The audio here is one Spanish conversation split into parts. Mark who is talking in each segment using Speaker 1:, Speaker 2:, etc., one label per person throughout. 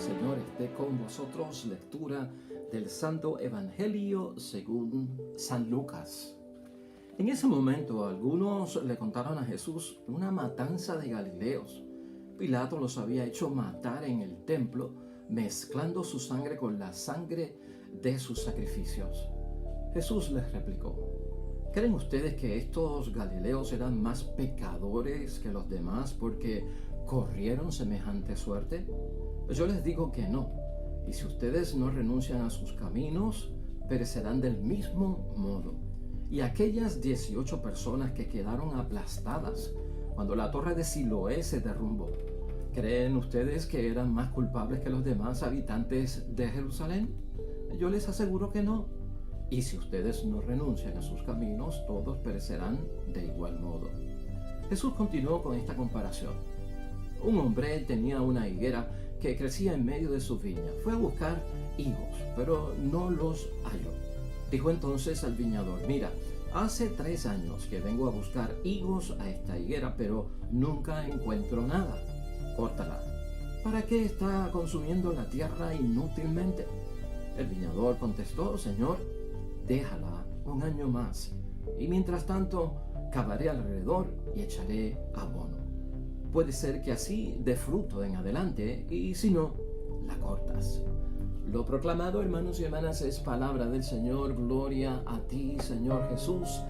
Speaker 1: Señor esté con vosotros. Lectura del Santo Evangelio según San Lucas. En ese momento algunos le contaron a Jesús una matanza de Galileos. Pilato los había hecho matar en el templo, mezclando su sangre con la sangre de sus sacrificios. Jesús les replicó: ¿creen ustedes que estos Galileos eran más pecadores que los demás porque corrieron semejante suerte? Yo les digo que no. Y si ustedes no renuncian a sus caminos, perecerán del mismo modo. Y aquellas 18 personas que quedaron aplastadas cuando la torre de Siloé se derrumbó, ¿creen ustedes que eran más culpables que los demás habitantes de Jerusalén? Yo les aseguro que no. Y si ustedes no renuncian a sus caminos, todos perecerán de igual modo. Jesús continuó con esta comparación. Un hombre tenía una higuera que crecía en medio de su viña. Fue a buscar higos, pero no los halló. Dijo entonces al viñador: mira, hace 3 años que vengo a buscar higos a esta higuera, pero nunca encuentro nada. Córtala. ¿Para qué está consumiendo la tierra inútilmente? El viñador contestó: Señor, déjala 1 año más, y mientras tanto cavaré alrededor y echaré abono. Puede ser que así dé fruto en adelante, y si no, la cortas. Lo proclamado, hermanos y hermanas, es palabra del Señor. Gloria a ti, Señor Jesús.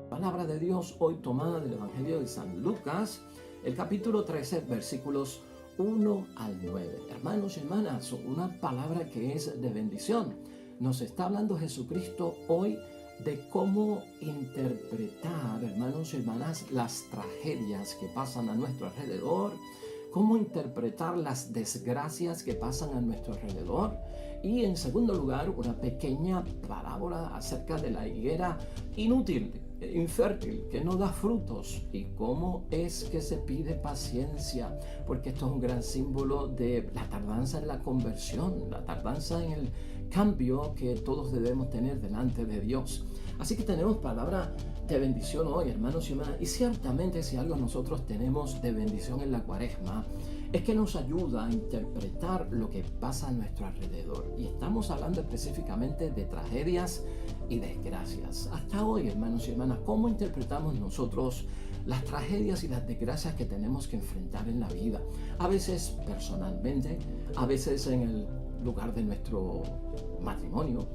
Speaker 1: Palabra de Dios hoy tomada del Evangelio de San Lucas, el capítulo 13, versículos 1 al 9. Hermanos y hermanas, una palabra que es de bendición. Nos está hablando Jesucristo hoy de cómo interpretar, hermanos y hermanas, las tragedias que pasan a nuestro alrededor, cómo interpretar las desgracias que pasan a nuestro alrededor, y en segundo lugar, una pequeña parábola acerca de la higuera inútil, infértil, que no da frutos, y cómo es que se pide paciencia, porque esto es un gran símbolo de la tardanza en la conversión, la tardanza en el cambio que todos debemos tener delante de Dios. Así que tenemos palabra de bendición hoy, hermanos y hermanas, y ciertamente si algo nosotros tenemos de bendición en la Cuaresma es que nos ayuda a interpretar lo que pasa a nuestro alrededor. Y estamos hablando específicamente de tragedias y desgracias. Hasta hoy, hermanos y hermanas, ¿cómo interpretamos nosotros las tragedias y las desgracias que tenemos que enfrentar en la vida? A veces personalmente, a veces en el lugar de nuestro matrimonio,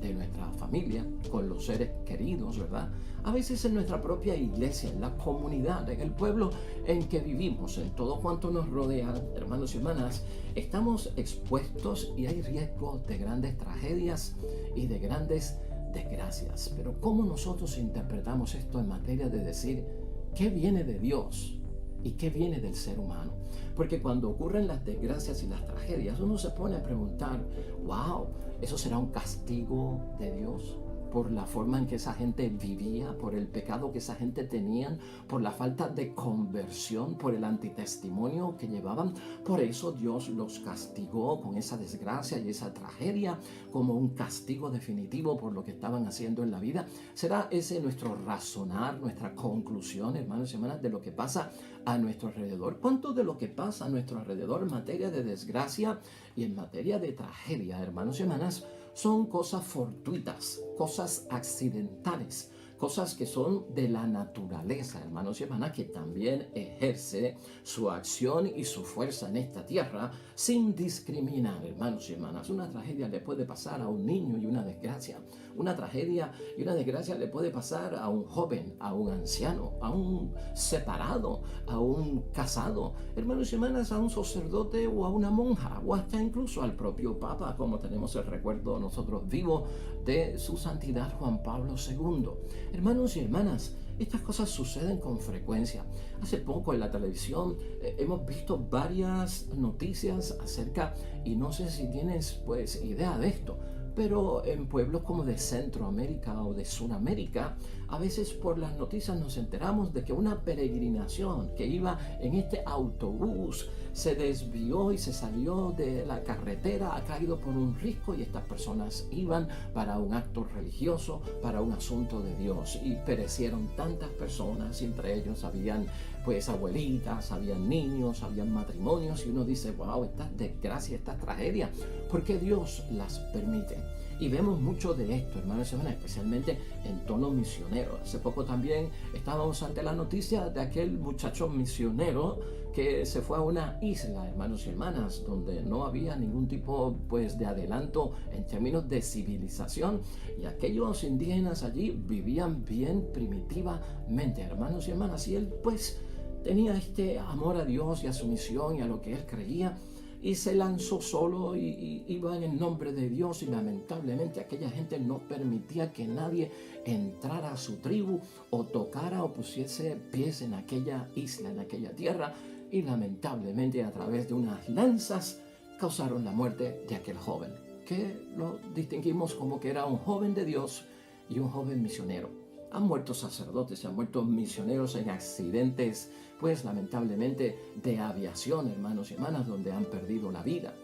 Speaker 1: de nuestra familia, con los seres queridos, ¿verdad? A veces en nuestra propia iglesia, en la comunidad, en el pueblo en que vivimos, en todo cuanto nos rodea, hermanos y hermanas, estamos expuestos y hay riesgo de grandes tragedias y de grandes desgracias. Pero ¿cómo nosotros interpretamos esto en materia de decir qué viene de Dios y qué viene del ser humano? Porque cuando ocurren las desgracias y las tragedias, uno se pone a preguntar: wow, ¿eso será un castigo de Dios? Por la forma en que esa gente vivía, por el pecado que esa gente tenía, por la falta de conversión, por el antitestimonio que llevaban. Por eso Dios los castigó con esa desgracia y esa tragedia como un castigo definitivo por lo que estaban haciendo en la vida. ¿Será ese nuestro razonar, nuestra conclusión, hermanos y hermanas, de lo que pasa a nuestro alrededor? ¿Cuánto de lo que pasa a nuestro alrededor en materia de desgracia y en materia de tragedia, hermanos y hermanas, son cosas fortuitas, cosas accidentales, cosas que son de la naturaleza, hermanos y hermanas, que también ejerce su acción y su fuerza en esta tierra sin discriminar, hermanos y hermanas? Una tragedia le puede pasar a un niño y una desgracia. Una tragedia y una desgracia le puede pasar a un joven, a un anciano, a un separado, a un casado, hermanos y hermanas, a un sacerdote o a una monja, o hasta incluso al propio Papa, como tenemos el recuerdo nosotros vivo de su santidad Juan Pablo II. Hermanos y hermanas, estas cosas suceden con frecuencia. Hace poco en la televisión hemos visto varias noticias acerca, y no sé si tienes idea de esto, Pero en pueblos como de Centroamérica o de Sudamérica, a veces por las noticias nos enteramos de que una peregrinación que iba en este autobús se desvió y se salió de la carretera, ha caído por un risco y estas personas iban para un acto religioso, para un asunto de Dios y perecieron tantas personas, y entre ellos habían pues abuelitas, habían niños, habían matrimonios y uno dice, wow, esta desgracia, esta tragedia, ¿por qué Dios las permite? Y vemos mucho de esto, hermanos y hermanas, especialmente en tono misionero. Hace poco también estábamos ante la noticia de aquel muchacho misionero que se fue a una isla, hermanos y hermanas, donde no había ningún tipo pues de adelanto en términos de civilización, y aquellos indígenas allí vivían bien primitivamente, hermanos y hermanas, y él pues tenía este amor a Dios y a su misión y a lo que él creía, y se lanzó solo y iba en el nombre de Dios, y lamentablemente aquella gente no permitía que nadie entrara a su tribu o tocara o pusiese pies en aquella isla, en aquella tierra, y lamentablemente a través de unas lanzas causaron la muerte de aquel joven, que lo distinguimos como que era un joven de Dios y un joven misionero. Han muerto sacerdotes, han muerto misioneros en accidentes, pues lamentablemente de aviación, hermanos y hermanas, donde han perdido la vida.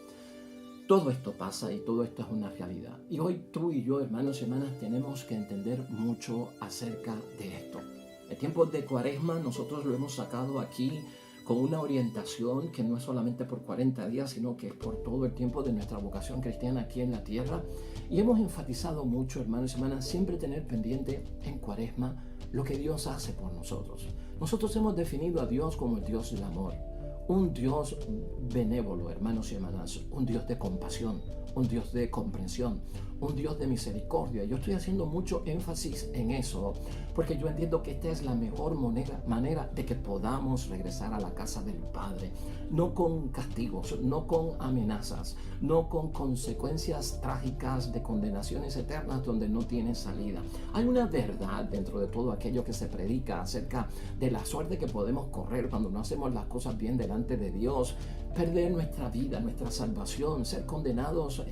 Speaker 1: Todo esto pasa y todo esto es una realidad. Y hoy tú y yo, hermanos y hermanas, tenemos que entender mucho acerca de esto. El tiempo de Cuaresma nosotros lo hemos sacado aquí con una orientación que no es solamente por 40 días, sino que es por todo el tiempo de nuestra vocación cristiana aquí en la tierra. Y hemos enfatizado mucho, hermanos y hermanas, siempre tener pendiente en Cuaresma lo que Dios hace por nosotros. Nosotros hemos definido a Dios como el Dios del amor, un Dios benévolo, hermanos y hermanas, un Dios de compasión, un Dios de comprensión, un Dios de misericordia. Yo estoy haciendo mucho énfasis en eso, porque yo entiendo que esta es la mejor manera de que podamos regresar a la casa del Padre, no con castigos, no con amenazas, no con consecuencias trágicas de condenaciones eternas donde no tienen salida. Hay una verdad dentro de todo aquello que se predica acerca de la suerte que podemos correr cuando no hacemos las cosas bien delante de Dios, perder nuestra vida, nuestra salvación, ser condenados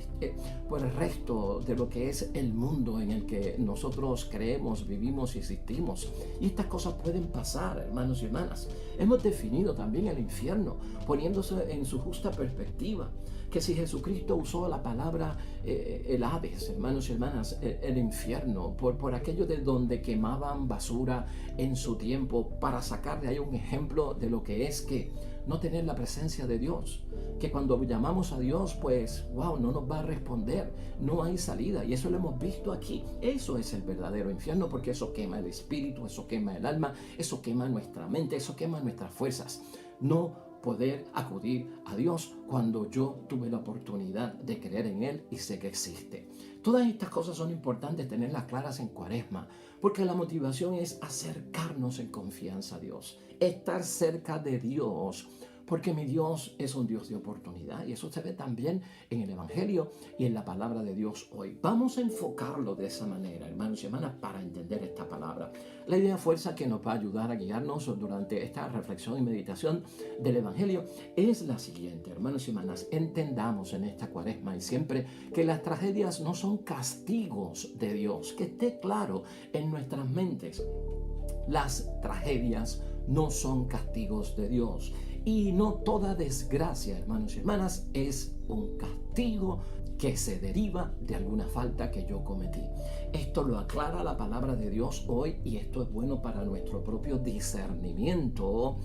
Speaker 1: por el resto de lo que es el mundo en el que nosotros creemos, vivimos y existimos. Y estas cosas pueden pasar, hermanos y hermanas. Hemos definido también el infierno, poniéndose en su justa perspectiva, que si Jesucristo usó la palabra el Hades, hermanos y hermanas, el infierno, por aquello de donde quemaban basura en su tiempo, para sacar de ahí un ejemplo de lo que es que no tener la presencia de Dios, que cuando llamamos a Dios, pues, wow, no nos va a responder, no hay salida, y eso lo hemos visto aquí. Eso es el verdadero infierno, porque eso quema el espíritu, eso quema el alma, eso quema nuestra mente, eso quema nuestras fuerzas. No poder acudir a Dios cuando yo tuve la oportunidad de creer en Él y sé que existe. Todas estas cosas son importantes tenerlas claras en Cuaresma, porque la motivación es acercarnos en confianza a Dios, estar cerca de Dios, porque mi Dios es un Dios de oportunidad, y eso se ve también en el Evangelio y en la palabra de Dios hoy. Vamos a enfocarlo de esa manera, hermanos y hermanas, para entender esta palabra. La idea fuerza que nos va a ayudar a guiarnos durante esta reflexión y meditación del Evangelio es la siguiente, hermanos y hermanas. Entendamos en esta Cuaresma y siempre que las tragedias no son castigos de Dios, que esté claro en nuestras mentes. Las tragedias no son castigos de Dios. Y no toda desgracia, hermanos y hermanas, es un castigo que se deriva de alguna falta que yo cometí. Esto lo aclara la palabra de Dios hoy, y esto es bueno para nuestro propio discernimiento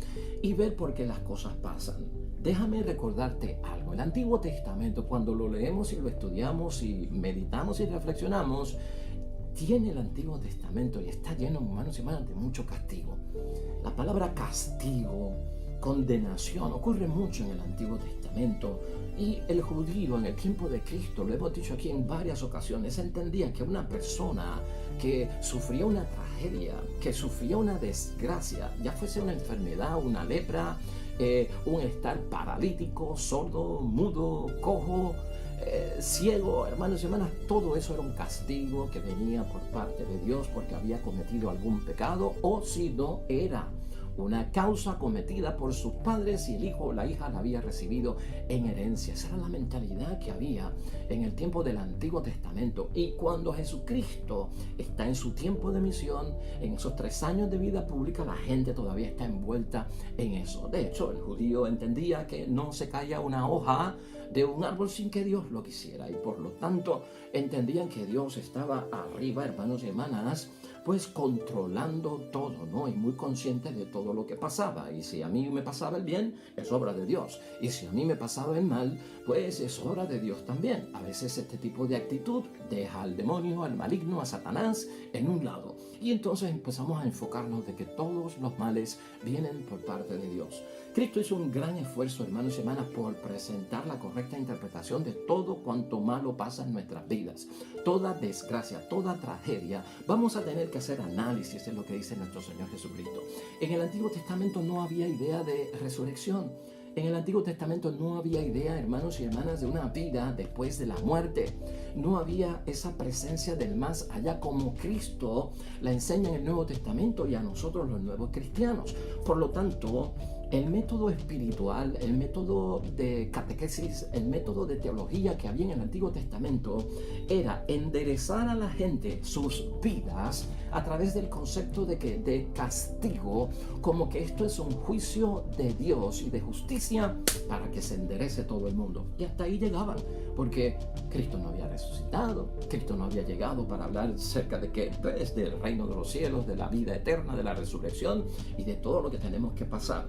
Speaker 1: y ver por qué las cosas pasan. Déjame recordarte algo. El Antiguo Testamento, cuando lo leemos y lo estudiamos y meditamos y reflexionamos, tiene el Antiguo Testamento y está lleno, hermanos y hermanas, de mucho castigo. La palabra castigo, condenación, ocurre mucho en el Antiguo Testamento, y el judío en el tiempo de Cristo, lo hemos dicho aquí en varias ocasiones, entendía que una persona que sufría una tragedia, que sufría una desgracia, ya fuese una enfermedad, una lepra, un estar paralítico, sordo, mudo, cojo, ciego, hermanos y hermanas, todo eso era un castigo que venía por parte de Dios porque había cometido algún pecado, o si no, era una causa cometida por sus padres y el hijo o la hija la había recibido en herencia. Esa era la mentalidad que había en el tiempo del Antiguo Testamento. Y cuando Jesucristo está en su tiempo de misión, en esos 3 años de vida pública, la gente todavía está envuelta en eso. De hecho, el judío entendía que no se caía una hoja de un árbol sin que Dios lo quisiera, y por lo tanto entendían que Dios estaba arriba, hermanos y hermanas, pues controlando todo, ¿no? Y muy consciente de todo lo que pasaba. Y si a mí me pasaba el bien, es obra de Dios. Y si a mí me pasaba el mal, pues es obra de Dios también. A veces este tipo de actitud deja al demonio, al maligno, a Satanás en un lado. Y entonces empezamos a enfocarnos de que todos los males vienen por parte de Dios. Cristo hizo un gran esfuerzo, hermanos y hermanas, por presentar la correcta interpretación de todo cuanto malo pasa en nuestras vidas. Toda desgracia, toda tragedia, vamos a tener que hacer análisis, es lo que dice nuestro Señor Jesucristo. En el Antiguo Testamento no había idea de resurrección. En el Antiguo Testamento no había idea, hermanos y hermanas, de una vida después de la muerte. No había esa presencia del más allá como Cristo la enseña en el Nuevo Testamento y a nosotros los nuevos cristianos. Por lo tanto, el método espiritual, el método de catequesis, el método de teología que había en el Antiguo Testamento era enderezar a la gente sus vidas a través del concepto de castigo, como que esto es un juicio de Dios y de justicia para que se enderece todo el mundo. Y hasta ahí llegaban, porque Cristo no había resucitado, Cristo no había llegado para hablar acerca de que pues, del reino de los cielos, de la vida eterna, de la resurrección y de todo lo que tenemos que pasar.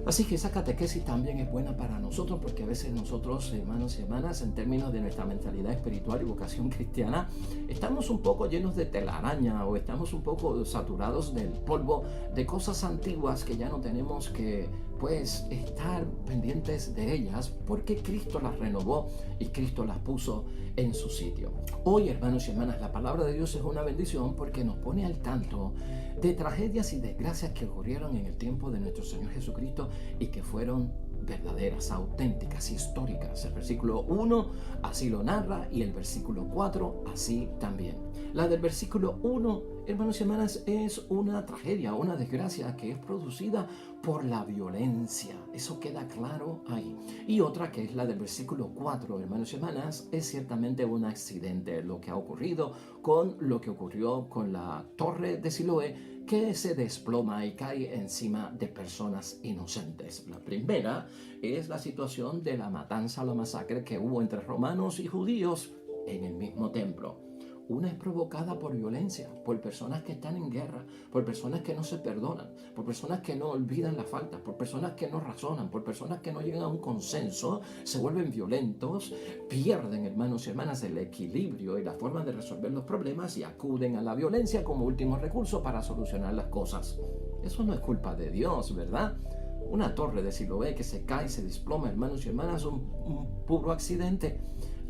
Speaker 1: Así que esa catequesis también es buena para nosotros, porque a veces nosotros, hermanos y hermanas, en términos de nuestra mentalidad espiritual y vocación cristiana, estamos un poco llenos de telaraña o estamos un poco saturados del polvo de cosas antiguas que ya no tenemos que pues estar pendientes de ellas, porque Cristo las renovó y Cristo las puso en su sitio. Hoy, hermanos y hermanas, la palabra de Dios es una bendición porque nos pone al tanto de tragedias y desgracias que ocurrieron en el tiempo de nuestro Señor Jesucristo y que fueron verdaderas, auténticas, históricas. El versículo 1 así lo narra y el versículo 4 así también. La del versículo 1, hermanos y hermanas, es una tragedia, una desgracia que es producida por la violencia. Eso queda claro ahí. Y otra, que es la del versículo 4, hermanos y hermanas, es ciertamente un accidente. Lo que ha ocurrido con lo que ocurrió con la torre de Siloé, que se desploma y cae encima de personas inocentes. La primera es la situación de la matanza, la masacre que hubo entre romanos y judíos en el mismo templo. Una es provocada por violencia, por personas que están en guerra, por personas que no se perdonan, por personas que no olvidan la falta, por personas que no razonan, por personas que no llegan a un consenso, se vuelven violentos, pierden, hermanos y hermanas, el equilibrio y la forma de resolver los problemas y acuden a la violencia como último recurso para solucionar las cosas. Eso no es culpa de Dios, ¿verdad? Una torre de Siloé que se cae, se desploma, hermanos y hermanas, un puro accidente.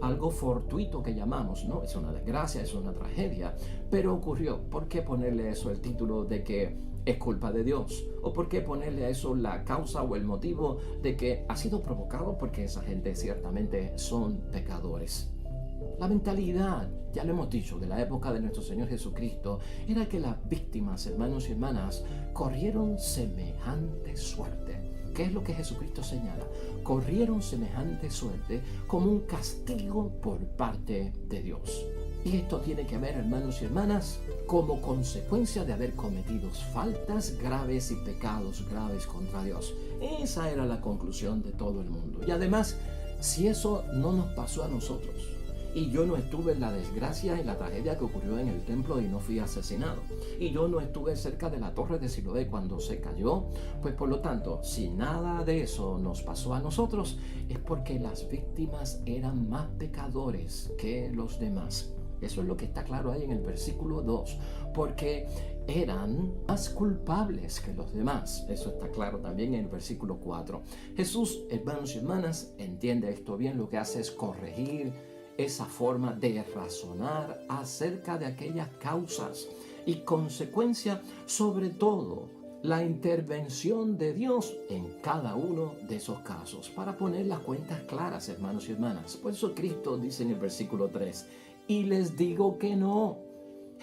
Speaker 1: Algo fortuito que llamamos, ¿no? Es una desgracia, es una tragedia, pero ocurrió. ¿Por qué ponerle eso el título de que es culpa de Dios? ¿O por qué ponerle a eso la causa o el motivo de que ha sido provocado porque esa gente ciertamente son pecadores? La mentalidad, ya lo hemos dicho, de la época de nuestro Señor Jesucristo, era que las víctimas, hermanos y hermanas, corrieron semejante suerte. ¿Qué es lo que Jesucristo señala? Corrieron semejante suerte como un castigo por parte de Dios. Y esto tiene que ver, hermanos y hermanas, como consecuencia de haber cometido faltas graves y pecados graves contra Dios. Esa era la conclusión de todo el mundo. Y además, si eso no nos pasó a nosotros, y yo no estuve en la desgracia y la tragedia que ocurrió en el templo y no fui asesinado, y yo no estuve cerca de la torre de Siloé cuando se cayó, pues por lo tanto, si nada de eso nos pasó a nosotros, es porque las víctimas eran más pecadores que los demás. Eso es lo que está claro ahí en el versículo 2, porque eran más culpables que los demás. Eso está claro también en el versículo 4. Jesús, hermanos y hermanas, entiende esto bien, lo que hace es corregir esa forma de razonar acerca de aquellas causas y consecuencia, sobre todo la intervención de Dios en cada uno de esos casos, para poner las cuentas claras, hermanos y hermanas. Por eso Cristo dice en el versículo 3, y les digo que no.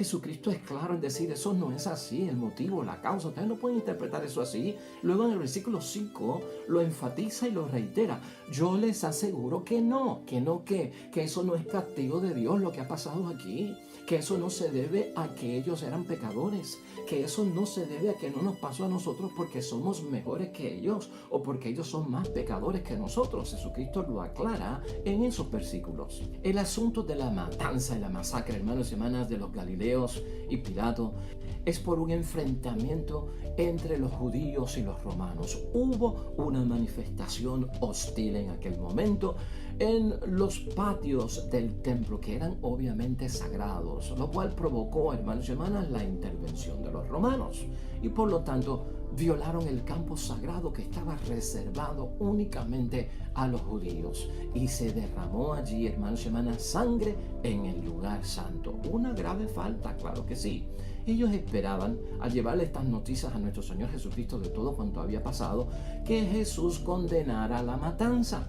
Speaker 1: Jesucristo es claro en decir, eso no es así, el motivo, la causa. Ustedes no pueden interpretar eso así. Luego en el versículo 5 lo enfatiza y lo reitera. Yo les aseguro que no, que eso no es castigo de Dios lo que ha pasado aquí, que eso no se debe a que ellos eran pecadores, que eso no se debe a que no nos pasó a nosotros porque somos mejores que ellos o porque ellos son más pecadores que nosotros. Jesucristo lo aclara en esos versículos. El asunto de la matanza y la masacre, hermanos y hermanas, de los Galileos y Pilato, es por un enfrentamiento entre los judíos y los romanos. Hubo una manifestación hostil en aquel momento en los patios del templo, que eran obviamente sagrados, lo cual provocó, hermanos y hermanas, la intervención de los romanos y por lo tanto violaron el campo sagrado que estaba reservado únicamente a los judíos y se derramó allí, hermanos y hermanas, sangre en el lugar santo. Una grave falta, claro que sí. Ellos esperaban, al llevarle estas noticias a nuestro Señor Jesucristo de todo cuanto había pasado, que Jesús condenara la matanza,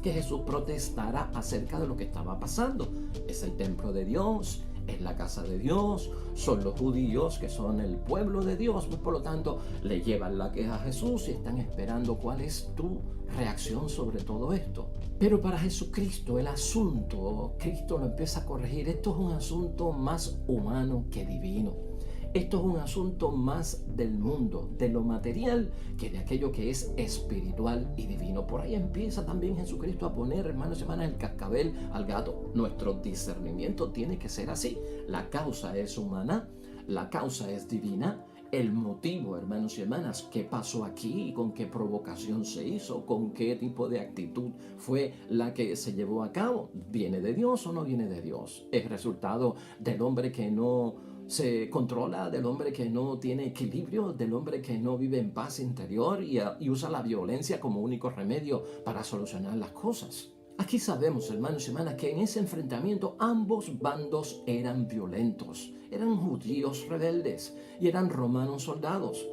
Speaker 1: que Jesús protestara acerca de lo que estaba pasando. Es el templo de Dios, es la casa de Dios, son los judíos que son el pueblo de Dios, pues por lo tanto le llevan la queja a Jesús y están esperando cuál es tu reacción sobre todo esto. Pero para Jesucristo el asunto, Cristo lo empieza a corregir, esto es un asunto más humano que divino. Esto es un asunto más del mundo, de lo material, que de aquello que es espiritual y divino. Por ahí empieza también Jesucristo a poner, hermanos y hermanas, el cascabel al gato. Nuestro discernimiento tiene que ser así. La causa es humana, la causa es divina. El motivo, hermanos y hermanas, qué pasó aquí, con qué provocación se hizo, con qué tipo de actitud fue la que se llevó a cabo, ¿viene de Dios o no viene de Dios? ¿Es resultado del hombre que no se controla, del hombre que no tiene equilibrio, del hombre que no vive en paz interior y usa la violencia como único remedio para solucionar las cosas? Aquí sabemos, hermanos y hermanas, que en ese enfrentamiento ambos bandos eran violentos, eran judíos rebeldes y eran romanos soldados.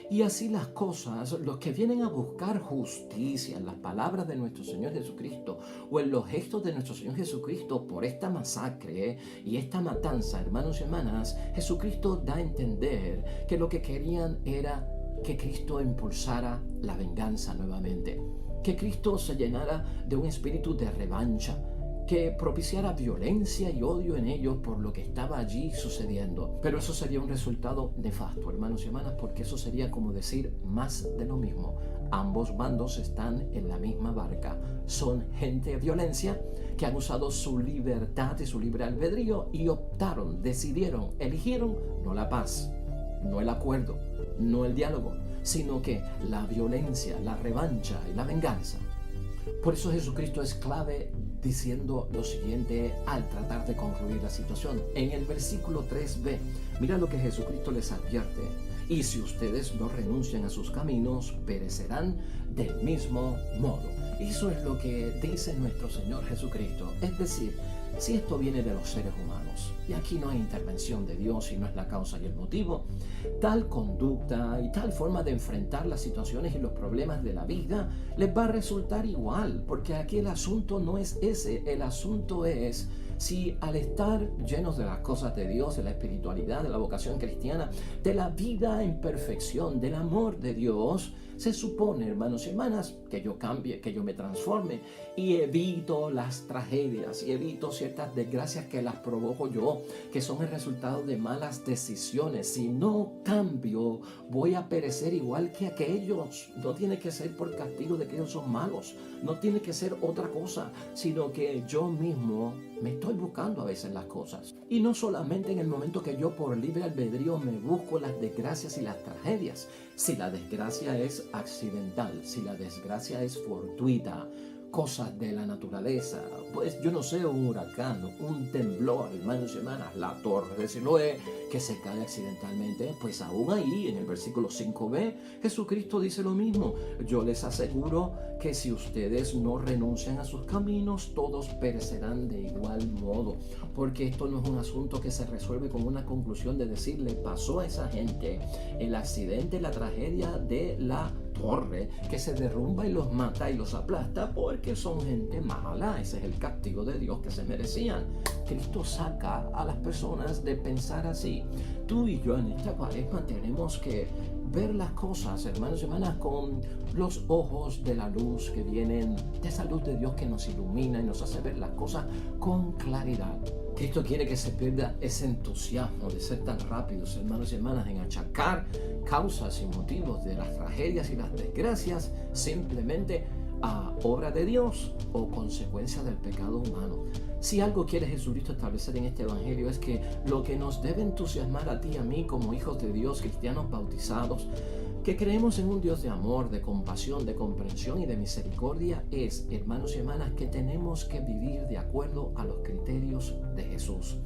Speaker 1: Y así las cosas, los que vienen a buscar justicia en las palabras de nuestro Señor Jesucristo o en los gestos de nuestro Señor Jesucristo por esta masacre y esta matanza, hermanos y hermanas, Jesucristo da a entender que lo que querían era que Cristo impulsara la venganza nuevamente, que Cristo se llenara de un espíritu de revancha, que propiciara violencia y odio en ellos por lo que estaba allí sucediendo. Pero eso sería un resultado nefasto, hermanos y hermanas, porque eso sería como decir más de lo mismo. Ambos bandos están en la misma barca. Son gente de violencia que han usado su libertad y su libre albedrío y optaron, decidieron, eligieron no la paz, no el acuerdo, no el diálogo, sino que la violencia, la revancha y la venganza. Por eso Jesucristo es clave diciendo lo siguiente al tratar de concluir la situación. En el versículo 3b, mira lo que Jesucristo les advierte. Y si ustedes no renuncian a sus caminos, perecerán del mismo modo. Eso es lo que dice nuestro Señor Jesucristo. Es decir, si esto viene de los seres humanos, y aquí no hay intervención de Dios y no es la causa y el motivo, tal conducta y tal forma de enfrentar las situaciones y los problemas de la vida les va a resultar igual, porque aquí el asunto no es ese, el asunto es si al estar llenos de las cosas de Dios, de la espiritualidad, de la vocación cristiana, de la vida en perfección, del amor de Dios, se supone, hermanos y hermanas, que yo cambie, que yo me transforme y evito las tragedias y evito ciertas desgracias que las provoco yo, que son el resultado de malas decisiones. Si no cambio, voy a perecer igual que aquellos. No tiene que ser por castigo de que ellos son malos, no tiene que ser otra cosa, sino que yo mismo me estoy buscando a veces las cosas. Y no solamente en el momento que yo por libre albedrío me busco las desgracias y las tragedias. Si la desgracia es accidental, si la desgracia es fortuita, cosas de la naturaleza, pues yo no sé, un huracán, un temblor, hermanos y hermanas, la torre de Siloé que se cae accidentalmente, pues aún ahí en el versículo 5b Jesucristo dice lo mismo. Yo les aseguro que si ustedes no renuncian a sus caminos, todos perecerán de igual modo, porque esto no es un asunto que se resuelve con una conclusión de decir, le pasó a esa gente el accidente, la tragedia de la torre que se derrumba y los mata y los aplasta porque son gente mala. Ese es el castigo de Dios que se merecían. Cristo saca a las personas de pensar así. Tú y yo en esta cuaresma tenemos que ver las cosas, hermanos y hermanas, con los ojos de la luz que vienen, de esa luz de Dios que nos ilumina y nos hace ver las cosas con claridad. Cristo quiere que se pierda ese entusiasmo de ser tan rápidos, hermanos y hermanas, en achacar causas y motivos de las tragedias y las desgracias simplemente a obra de Dios o consecuencia del pecado humano. Si algo quiere Jesucristo establecer en este evangelio es que lo que nos debe entusiasmar a ti y a mí como hijos de Dios, cristianos bautizados, que creemos en un Dios de amor, de compasión, de comprensión y de misericordia, es, hermanos y hermanas, que tenemos que vivir de acuerdo a los criterios de Jesús,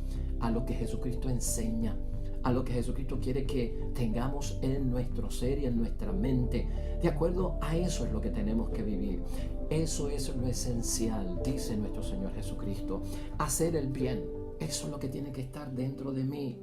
Speaker 1: a lo que Jesucristo enseña, a lo que Jesucristo quiere que tengamos en nuestro ser y en nuestra mente. De acuerdo a eso es lo que tenemos que vivir. Eso es lo esencial, dice nuestro Señor Jesucristo. Hacer el bien, eso es lo que tiene que estar dentro de mí.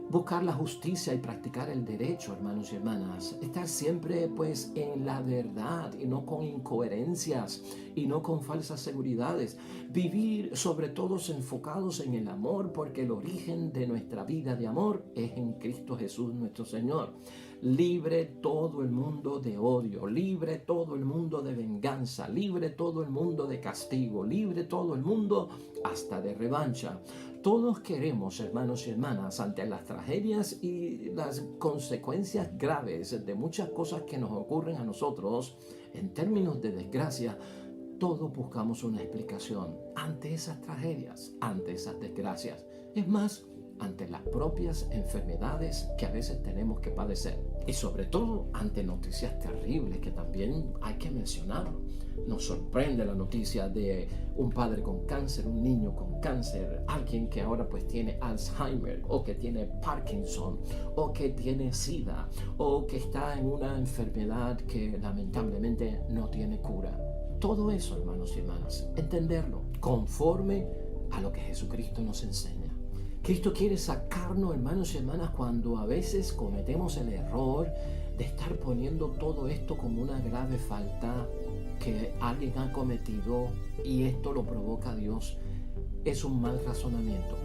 Speaker 1: Buscar la justicia y practicar el derecho, hermanos y hermanas. Estar siempre pues en la verdad y no con incoherencias y no con falsas seguridades. Vivir sobre todo enfocados en el amor, porque el origen de nuestra vida de amor es en Cristo Jesús nuestro Señor. Libre todo el mundo de odio, libre todo el mundo de venganza, libre todo el mundo de castigo, libre todo el mundo hasta de revancha. Todos queremos, hermanos y hermanas, ante las tragedias y las consecuencias graves de muchas cosas que nos ocurren a nosotros, en términos de desgracia, todos buscamos una explicación ante esas tragedias, ante esas desgracias. Es más, ante las propias enfermedades que a veces tenemos que padecer. Y sobre todo ante noticias terribles que también hay que mencionarlo. Nos sorprende la noticia de un padre con cáncer, un niño con cáncer, alguien que ahora pues tiene Alzheimer o que tiene Parkinson o que tiene SIDA o que está en una enfermedad que lamentablemente no tiene cura. Todo eso, hermanos y hermanas, entenderlo conforme a lo que Jesucristo nos enseña. Cristo quiere sacarnos, hermanos y hermanas, cuando a veces cometemos el error de estar poniendo todo esto como una grave falta que alguien ha cometido y esto lo provoca Dios. Es un mal razonamiento.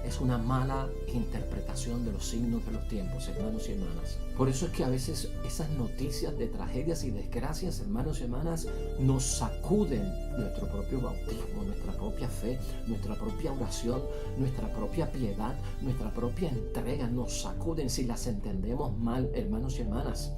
Speaker 1: Es una mala interpretación de los signos de los tiempos, hermanos y hermanas. Por eso es que a veces esas noticias de tragedias y desgracias, hermanos y hermanas, nos sacuden nuestro propio bautismo, nuestra propia fe, nuestra propia oración, nuestra propia piedad, nuestra propia entrega. Nos sacuden si las entendemos mal, hermanos y hermanas.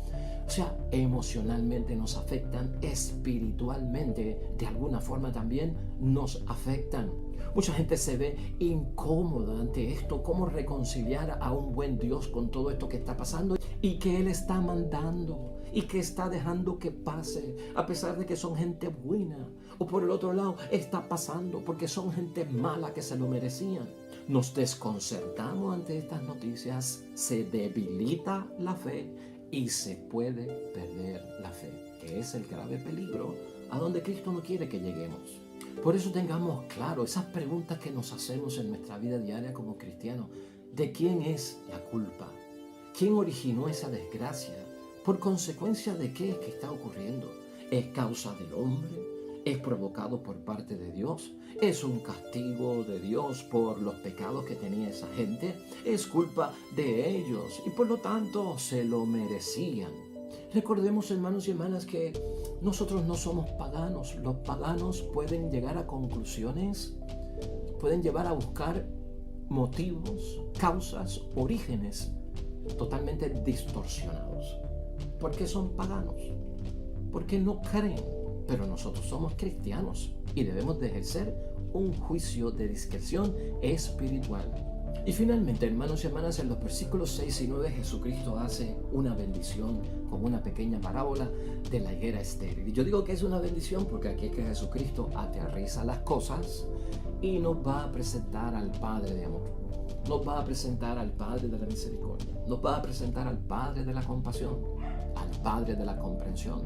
Speaker 1: O sea, emocionalmente nos afectan, espiritualmente de alguna forma también nos afectan. Mucha gente se ve incómoda ante esto, cómo reconciliar a un buen Dios con todo esto que está pasando y que Él está mandando y que está dejando que pase a pesar de que son gente buena. O por el otro lado, está pasando porque son gente mala que se lo merecían. Nos desconcertamos ante estas noticias, se debilita la fe y se puede perder la fe, que es el grave peligro a donde Cristo no quiere que lleguemos. Por eso tengamos claro esas preguntas que nos hacemos en nuestra vida diaria como cristianos. ¿De quién es la culpa? ¿Quién originó esa desgracia? ¿Por consecuencia de qué es que está ocurriendo? ¿Es causa del hombre? ¿Es provocado por parte de Dios? ¿Es un castigo de Dios por los pecados que tenía esa gente? ¿Es culpa de ellos y por lo tanto se lo merecían? Recordemos, hermanos y hermanas, que nosotros no somos paganos. Los paganos pueden llegar a conclusiones, pueden llevar a buscar motivos, causas, orígenes totalmente distorsionados. ¿Por qué son paganos? Porque no creen. Pero nosotros somos cristianos y debemos de ejercer un juicio de discreción espiritual. Y finalmente, hermanos y hermanas, en los versículos 6 y 9 Jesucristo hace una bendición con una pequeña parábola de la higuera estéril. Y yo digo que es una bendición porque aquí es que Jesucristo aterriza las cosas y nos va a presentar al Padre de amor. Nos va a presentar al Padre de la misericordia. Nos va a presentar al Padre de la compasión, al Padre de la comprensión.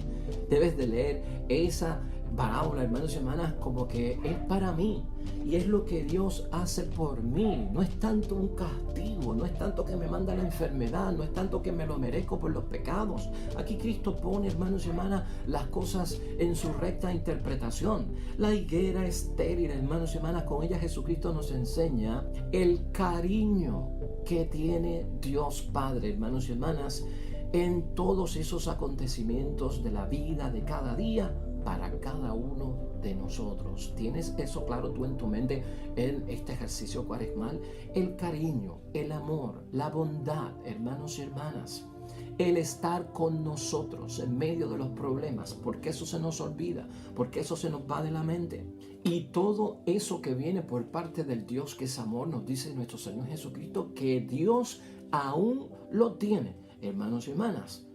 Speaker 1: Debes de leer esa parábola, hermanos y hermanas, como que es para mí y es lo que Dios hace por mí. No es tanto un castigo, no es tanto que me manda la enfermedad, no es tanto que me lo merezco por los pecados. Aquí Cristo pone, hermanos y hermanas, las cosas en su recta interpretación. La higuera estéril, hermanos y hermanas, con ella Jesucristo nos enseña el cariño que tiene Dios Padre, hermanos y hermanas, en todos esos acontecimientos de la vida de cada día para cada uno de nosotros. ¿Tienes eso claro tú en tu mente en este ejercicio cuaresmal? El cariño, el amor, la bondad, hermanos y hermanas, el estar con nosotros en medio de los problemas, porque eso se nos olvida, porque eso se nos va de la mente. Y todo eso que viene por parte del Dios que es amor, nos dice nuestro Señor Jesucristo que Dios aún lo tiene, hermanos y hermanas,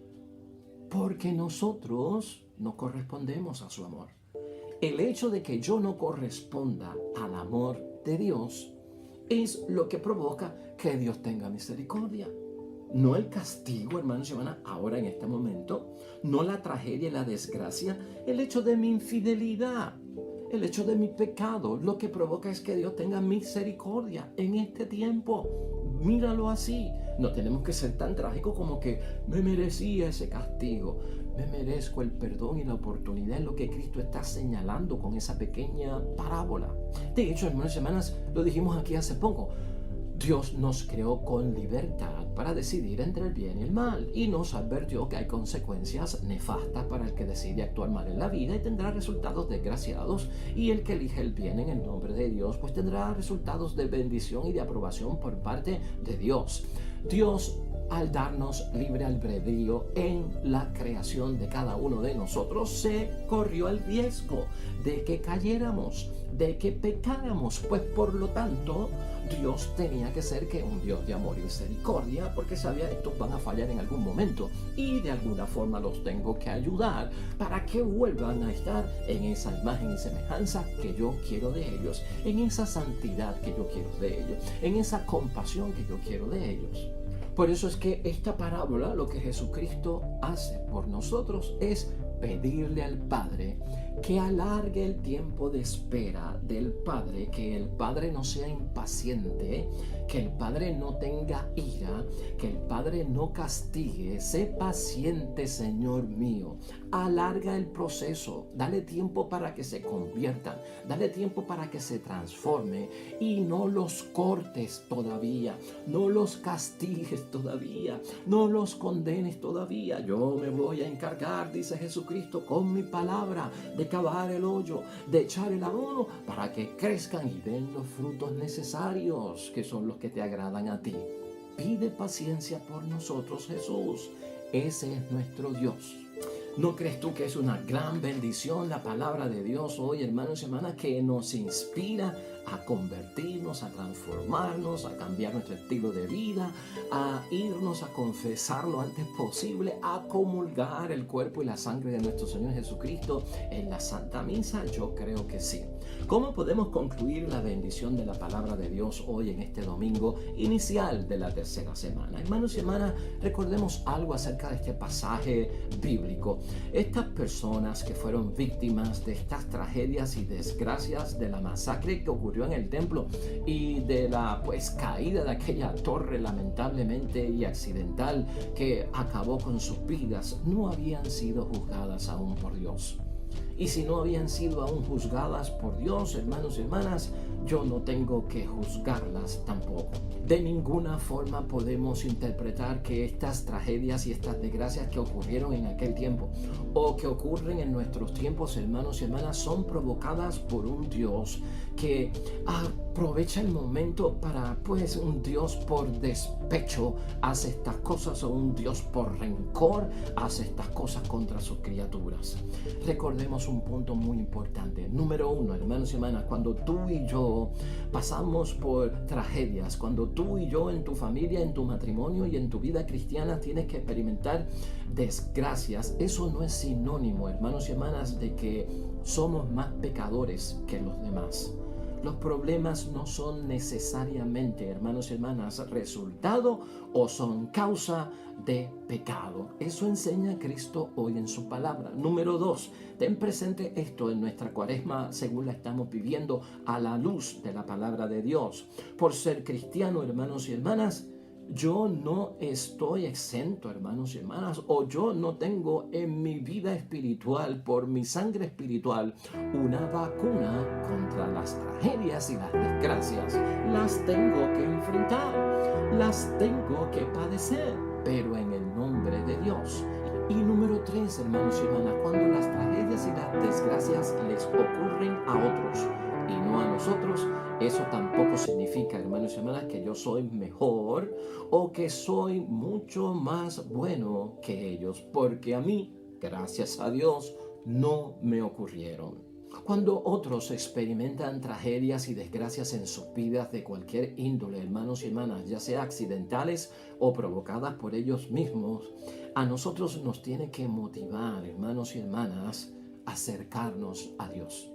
Speaker 1: porque nosotros no correspondemos a su amor. El hecho de que yo no corresponda al amor de Dios es lo que provoca que Dios tenga misericordia. No el castigo, hermanos y hermanas, ahora en este momento, no la tragedia y la desgracia, el hecho de mi infidelidad, el hecho de mi pecado, lo que provoca es que Dios tenga misericordia en este tiempo. Míralo así. No tenemos que ser tan trágicos como que me merecía ese castigo. Me merezco el perdón y la oportunidad, en lo que Cristo está señalando con esa pequeña parábola. De hecho, hermanos y hermanas, lo dijimos aquí hace poco. Dios nos creó con libertad para decidir entre el bien y el mal y nos advirtió que hay consecuencias nefastas para el que decide actuar mal en la vida y tendrá resultados desgraciados, y el que elige el bien en el nombre de Dios pues tendrá resultados de bendición y de aprobación por parte de Dios. Dios, al darnos libre albedrío en la creación de cada uno de nosotros, se corrió el riesgo de que cayéramos, de que pecáramos, pues por lo tanto Dios tenía que ser que un Dios de amor y misericordia, porque sabía estos van a fallar en algún momento y de alguna forma los tengo que ayudar para que vuelvan a estar en esa imagen y semejanza que yo quiero de ellos, en esa santidad que yo quiero de ellos, en esa compasión que yo quiero de ellos. Por eso es que esta parábola, lo que Jesucristo hace por nosotros es pedirle al Padre que alargue el tiempo de espera del Padre, que el Padre no sea impaciente, que el Padre no tenga ira, que el Padre no castigue. Sé paciente, Señor mío. Alarga el proceso, dale tiempo para que se conviertan, dale tiempo para que se transforme y no los cortes todavía, no los castigues todavía, no los condenes todavía. Yo me voy a encargar, dice Jesucristo, con mi palabra, de cavar el hoyo, de echar el abono para que crezcan y den los frutos necesarios, que son los que te agradan a ti. Pide paciencia por nosotros, Jesús. Ese es nuestro Dios. ¿No crees tú que es una gran bendición la palabra de Dios hoy, hermanos y hermanas, que nos inspira a convertirnos, a transformarnos, a cambiar nuestro estilo de vida, a irnos a confesar lo antes posible, a comulgar el cuerpo y la sangre de nuestro Señor Jesucristo en la Santa Misa? Yo creo que sí. ¿Cómo podemos concluir la bendición de la palabra de Dios hoy en este domingo inicial de la tercera semana? Hermanos y hermanas, recordemos algo acerca de este pasaje bíblico. Estas personas que fueron víctimas de estas tragedias y desgracias de la masacre que ocurrió en el templo y de la caída de aquella torre lamentablemente y accidental que acabó con sus vidas, no habían sido juzgadas aún por Dios. Y si no habían sido aún juzgadas por Dios, hermanos y hermanas, yo no tengo que juzgarlas tampoco. De ninguna forma podemos interpretar que estas tragedias y estas desgracias que ocurrieron en aquel tiempo o que ocurren en nuestros tiempos, hermanos y hermanas, son provocadas por un Dios que aprovecha el momento para, un Dios por despecho hace estas cosas, o un Dios por rencor hace estas cosas contra sus criaturas. Recordemos un punto muy importante. Número uno, hermanos y hermanas, cuando tú y yo pasamos por tragedias, cuando tú y yo en tu familia, en tu matrimonio y en tu vida cristiana tienes que experimentar desgracias, eso no es sinónimo, hermanos y hermanas, de que somos más pecadores que los demás. Los problemas no son necesariamente, hermanos y hermanas, resultado o son causa de pecado. Eso enseña Cristo hoy en su palabra. Número 2, ten presente esto en nuestra cuaresma según la estamos viviendo a la luz de la palabra de Dios. Por ser cristiano, hermanos y hermanas, yo no estoy exento, hermanos y hermanas, o yo no tengo en mi vida espiritual, por mi sangre espiritual, una vacuna contra las tragedias y las desgracias. Las tengo que enfrentar, las tengo que padecer, pero en el nombre de Dios. Y número 3, hermanos y hermanas, cuando las tragedias y las desgracias les ocurren a otros y no a nosotros, eso tampoco significa, hermanos y hermanas, que yo soy mejor o que soy mucho más bueno que ellos, porque a mí, gracias a Dios, no me ocurrieron. Cuando otros experimentan tragedias y desgracias en sus vidas de cualquier índole, hermanos y hermanas, ya sea accidentales o provocadas por ellos mismos, a nosotros nos tiene que motivar, hermanos y hermanas, a acercarnos a Dios,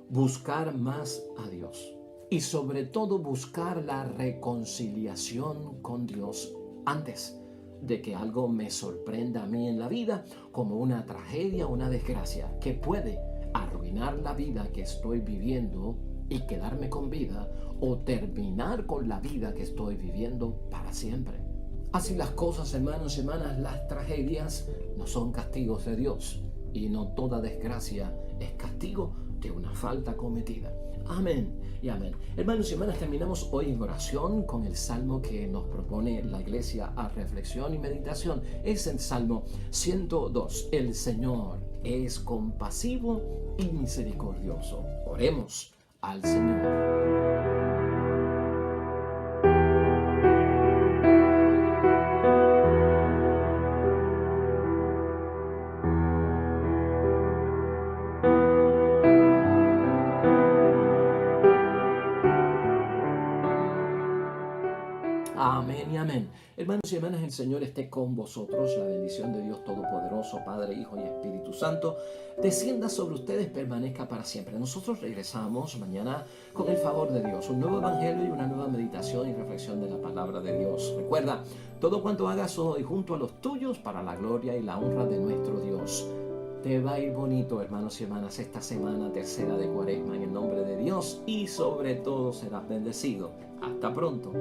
Speaker 1: buscar más a Dios y sobre todo buscar la reconciliación con Dios antes de que algo me sorprenda a mí en la vida como una tragedia o una desgracia que puede arruinar la vida que estoy viviendo y quedarme con vida, o terminar con la vida que estoy viviendo para siempre. Así las cosas, hermanos y hermanas, las tragedias no son castigos de Dios y no toda desgracia es castigo de una falta cometida. Amén y amén. Hermanos y hermanas, terminamos hoy en oración con el salmo que nos propone la iglesia a reflexión y meditación. Es el Salmo 102. El Señor es compasivo y misericordioso. Oremos al Señor. Amén y amén. Hermanos y hermanas, el Señor esté con vosotros. La bendición de Dios Todopoderoso, Padre, Hijo y Espíritu Santo, descienda sobre ustedes, permanezca para siempre. Nosotros regresamos mañana con el favor de Dios, un nuevo evangelio y una nueva meditación y reflexión de la palabra de Dios. Recuerda, todo cuanto hagas hoy junto a los tuyos para la gloria y la honra de nuestro Dios. Te va a ir bonito, hermanos y hermanas, esta semana tercera de Cuaresma en el nombre de Dios, y sobre todo serás bendecido. Hasta pronto.